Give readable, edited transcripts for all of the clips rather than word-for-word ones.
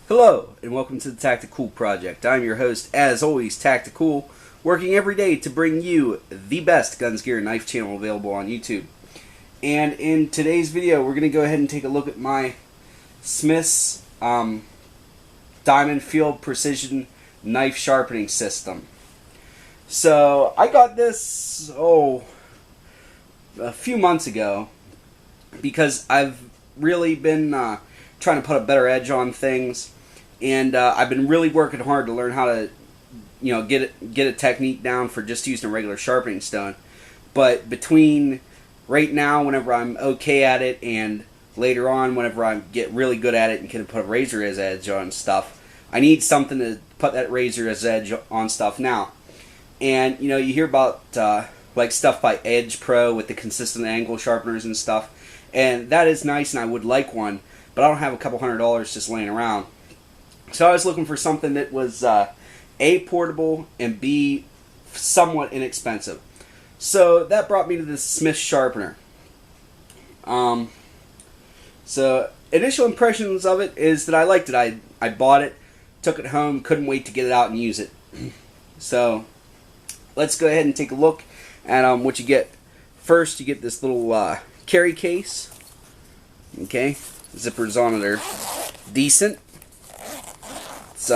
Hello, and welcome to the Tacticool Project. I'm your host, as always, Tacticool, working every day to bring you the best guns, gear, and knife channel available on YouTube. And in today's video, we're going to go ahead and take a look at my Smith's Diamond Field Precision Knife Sharpening System. So, I got this, a few months ago, because I've really been trying to put a better edge on things. And I've been really working hard to learn how to, get a technique down for just using a regular sharpening stone. But between right now, whenever I'm okay at it, and later on, whenever I get really good at it and can put a razor's edge on stuff, I need something to put that razor's edge on stuff now. And you hear about like stuff by Edge Pro with the consistent angle sharpeners and stuff, and that is nice, and I would like one, but I don't have a couple $100 just laying around. So I was looking for something that was A, portable, and B, somewhat inexpensive. So that brought me to the Smith sharpener. So initial impressions of it is that I liked it. I bought it, took it home, couldn't wait to get it out and use it. So let's go ahead and take a look at what you get. First, you get this little carry case. Okay, zippers on it are decent. It's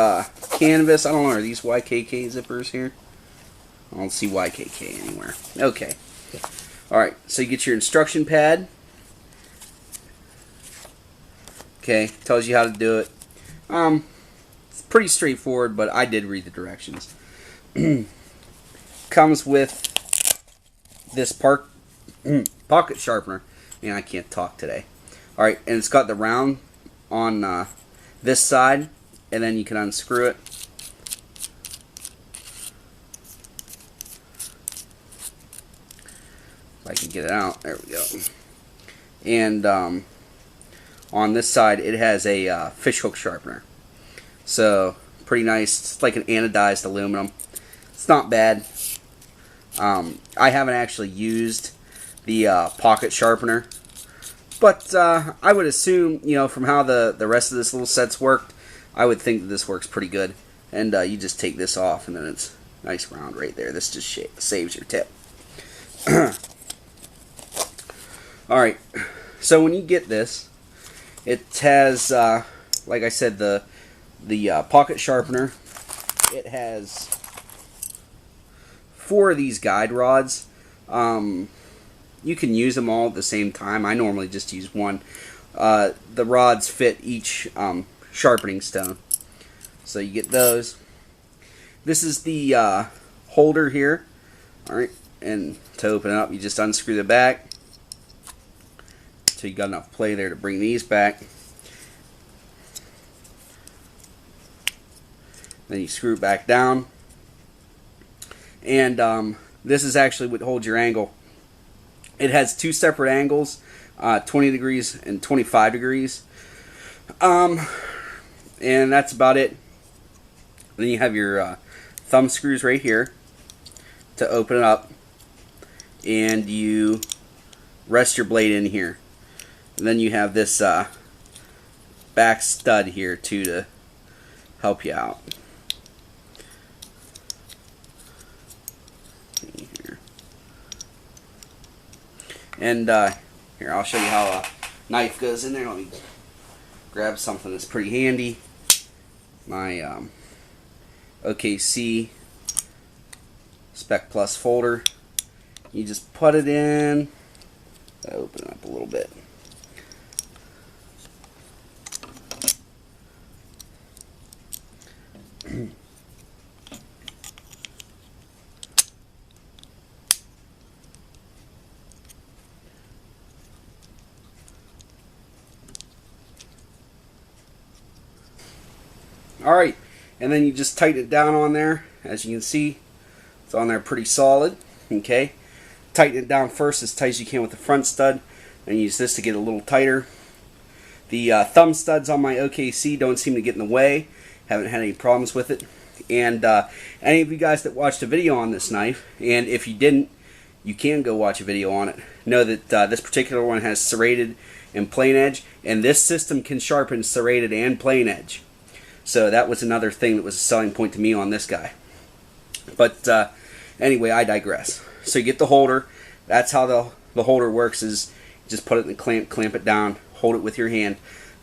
canvas. I don't know, are these YKK zippers here? I don't see YKK anywhere. Okay. Alright, so you get your instruction pad. Okay, tells you how to do it. It's pretty straightforward, but I did read the directions. Comes with this pocket sharpener. Man, I can't talk today. Alright, and it's got the round on this side, and then you can unscrew it. If I can get it out, there we go. And on this side, it has a fish hook sharpener. So, pretty nice. It's like an anodized aluminum. It's not bad. I haven't actually used the pocket sharpener, but I would assume, from how the rest of this little set's worked, I would think that this works pretty good. And you just take this off, and then it's nice round right there. This just saves your tip. Alright, so when you get this, it has, like I said, the pocket sharpener. It has 4 of these guide rods. You can use them all at the same time. I normally just use one. The rods fit each sharpening stone. So you get those. This is the holder here. Alright, and to open it up, you just unscrew the back. So you got enough play there to bring these back. Then you screw it back down. And this is actually what holds your angle. It has 2 separate angles, 20 degrees and 25 degrees. And that's about it. Then you have your thumb screws right here to open it up. And you rest your blade in here. And then you have this back stud here too to help you out. And here, I'll show you how a knife goes in there. Let me grab something that's pretty handy. My OKC Spec Plus folder. You just put it in. Open it up a little bit. Alright, and then you just tighten it down on there. As you can see, it's on there pretty solid. Okay, tighten it down first as tight as you can with the front stud, and use this to get a little tighter. The thumb studs on my OKC don't seem to get in the way. Haven't had any problems with it. And any of you guys that watched a video on this knife, and if you didn't, you can go watch a video on it. Know that this particular one has serrated and plain edge, and this system can sharpen serrated and plain edge. So that was another thing that was a selling point to me on this guy. But anyway, I digress. So you get the holder. That's how the holder works, is just put it in the clamp it down, hold it with your hand.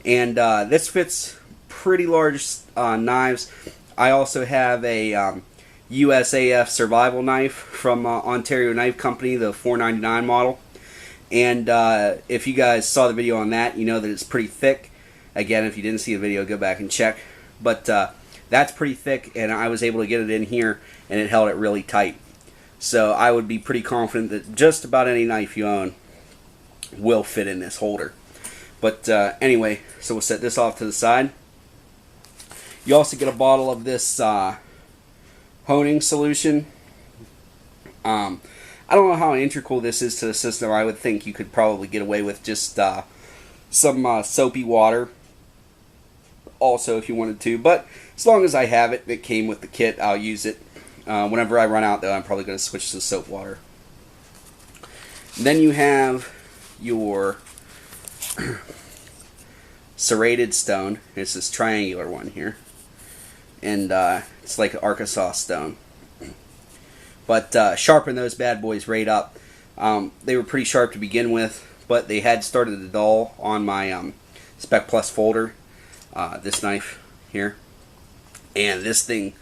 And this fits pretty large knives. I also have a USAF survival knife from Ontario Knife Company, the 499 model. And if you guys saw the video on that, you know that it's pretty thick. Again, if you didn't see the video, go back and check. But that's pretty thick, and I was able to get it in here, and it held it really tight. So I would be pretty confident that just about any knife you own will fit in this holder. But anyway, so we'll set this off to the side. You also get a bottle of this honing solution. I don't know how integral this is to the system. I would think you could probably get away with just some soapy water also if you wanted to. But as long as I have it, it came with the kit, I'll use it. Whenever I run out, though, I'm probably going to switch to soap water. Then you have your serrated stone. It's this triangular one here. And it's like an Arkansas stone. But sharpen those bad boys right up. They were pretty sharp to begin with, but they had started to dull on my Spec Plus folder. This knife here. And this thing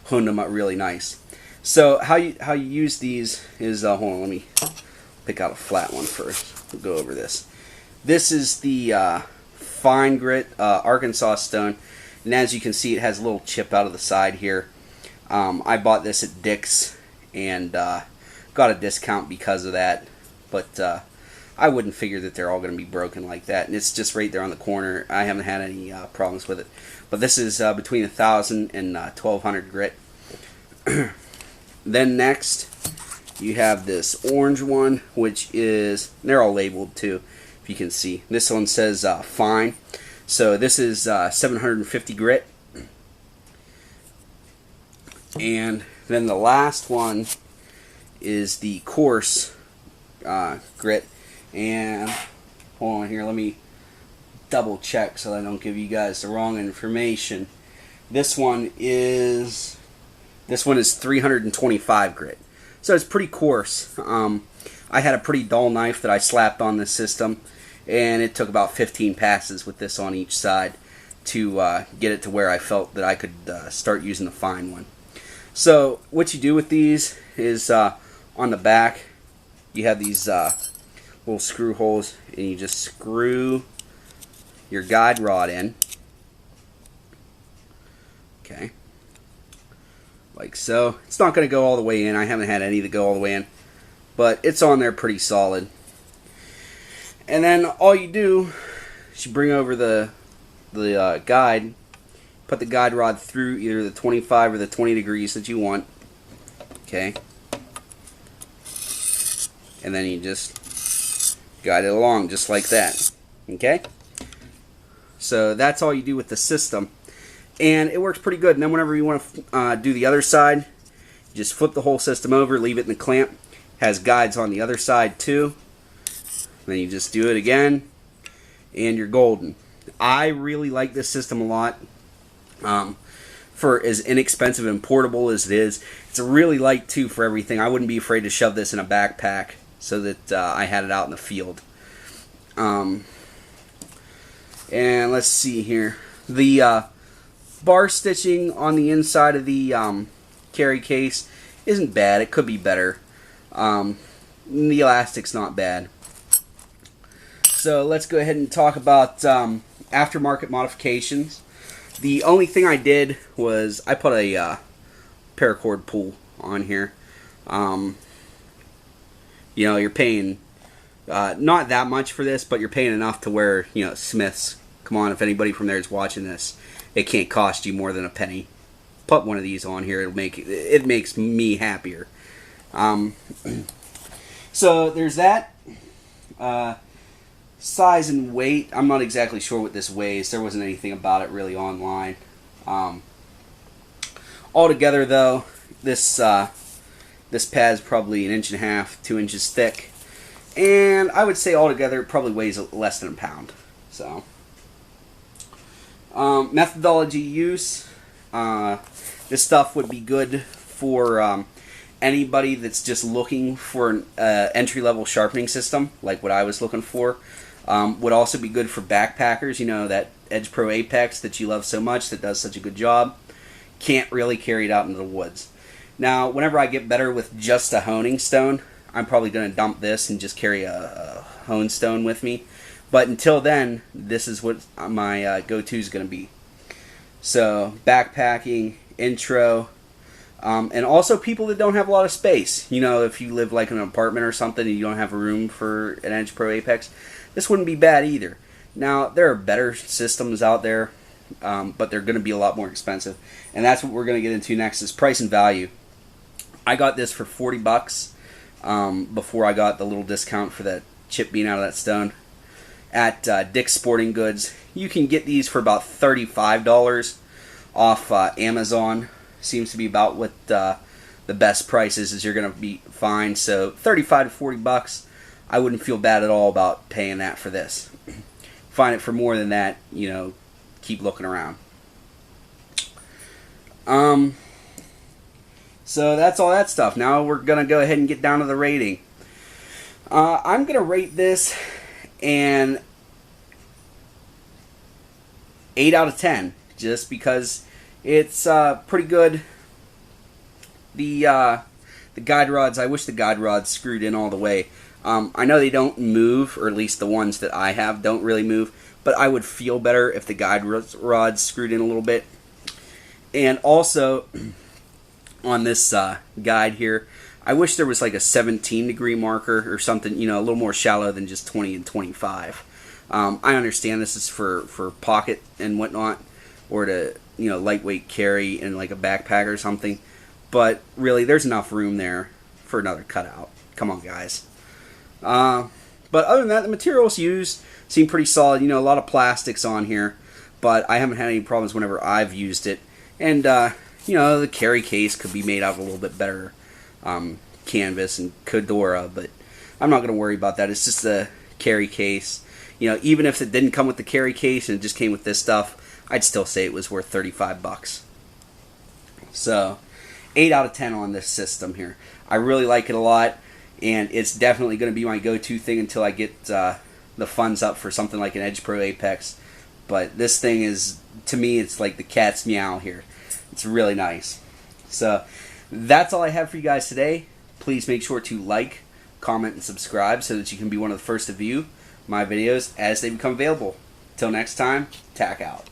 honed them up really nice. So how you use these is, hold on, let me pick out a flat one first. We'll go over this. This is the fine grit Arkansas stone, and as you can see, it has a little chip out of the side here. I bought this at Dick's and got a discount because of that, but I wouldn't figure that they're all going to be broken like that, and it's just right there on the corner. I haven't had any problems with it. But this is between 1,000 and 1,200 grit. Then next, you have this orange one, which is, they're all labeled too, if you can see. This one says fine. So this is 750 grit. And then the last one is the coarse grit. And hold on here, let me double check so I don't give you guys the wrong information. This one is 325 grit, so it's pretty coarse. I had a pretty dull knife that I slapped on this system, and it took about 15 passes with this on each side to get it to where I felt that I could start using the fine one. So what you do with these is on the back you have these little screw holes, and you just screw your guide rod in. Okay. Like so. It's not going to go all the way in. I haven't had any that go all the way in, but it's on there pretty solid. And then all you do is you bring over the guide, put the guide rod through either the 25 or the 20 degrees that you want. Okay. And then you just guide it along just like that. Okay. So that's all you do with the system. And it works pretty good. And then whenever you want to do the other side, you just flip the whole system over, leave it in the clamp. Has guides on the other side too. And then you just do it again, and you're golden. I really like this system a lot. For as inexpensive and portable as it is, it's really light too for everything. I wouldn't be afraid to shove this in a backpack so that I had it out in the field. And let's see here. The bar stitching on the inside of the carry case isn't bad. It could be better. The elastic's not bad. So let's go ahead and talk about aftermarket modifications. The only thing I did was I put a paracord pull on here. You know, you're paying not that much for this, but you're paying enough to where, you know, Smith's. Come on, if anybody from there is watching this, it can't cost you more than a penny. Put one of these on here; it makes me happier. So there's that. Size and weight, I'm not exactly sure what this weighs. There wasn't anything about it really online. Altogether, though, this pad's probably 1.5 inches, 2 inches thick, and I would say altogether it probably weighs less than a pound. So, Methodology use. This stuff would be good for anybody that's just looking for an entry-level sharpening system, like what I was looking for. Would also be good for backpackers, you know, that Edge Pro Apex that you love so much that does such a good job. Can't really carry it out into the woods. Now, whenever I get better with just a honing stone, I'm probably going to dump this and just carry a hone stone with me. But until then, this is what my go-to is going to be. So, backpacking, intro, and also people that don't have a lot of space. You know, if you live like in an apartment or something and you don't have a room for an Edge Pro Apex, this wouldn't be bad either. Now, there are better systems out there, but they're going to be a lot more expensive. And that's what we're going to get into next, is price and value. I got this for 40 bucks before I got the little discount for that chip being out of that stone at Dick's Sporting Goods. You can get these for about $35 off Amazon. Seems to be about what the best prices is you're going to be find. So 35 to 40 bucks. I wouldn't feel bad at all about paying that for this. Find it for more than that, you know, keep looking around. So that's all that stuff. Now we're going to go ahead and get down to the rating. I'm going to rate this an 8 out of 10, just because it's pretty good. The guide rods, I wish the guide rods screwed in all the way. I know they don't move, or at least the ones that I have don't really move, but I would feel better if the guide rods screwed in a little bit. And also, on this guide here, I wish there was like a 17-degree marker or something, you know, a little more shallow than just 20 and 25. I understand this is for pocket and whatnot, or to, you know, lightweight carry in like a backpack or something, but really there's enough room there for another cutout. Come on, guys. But other than that, the materials used seem pretty solid. You know, a lot of plastics on here, but I haven't had any problems whenever I've used it. And, you know, the carry case could be made out of a little bit better canvas and Cordura, but I'm not going to worry about that. It's just the carry case. You know, even if it didn't come with the carry case and it just came with this stuff, I'd still say it was worth 35 bucks. So, 8 out of 10 on this system here. I really like it a lot. And it's definitely going to be my go-to thing until I get the funds up for something like an Edge Pro Apex. But this thing is, to me, it's like the cat's meow here. It's really nice. So that's all I have for you guys today. Please make sure to like, comment, and subscribe so that you can be one of the first to view my videos as they become available. Till next time, tack out.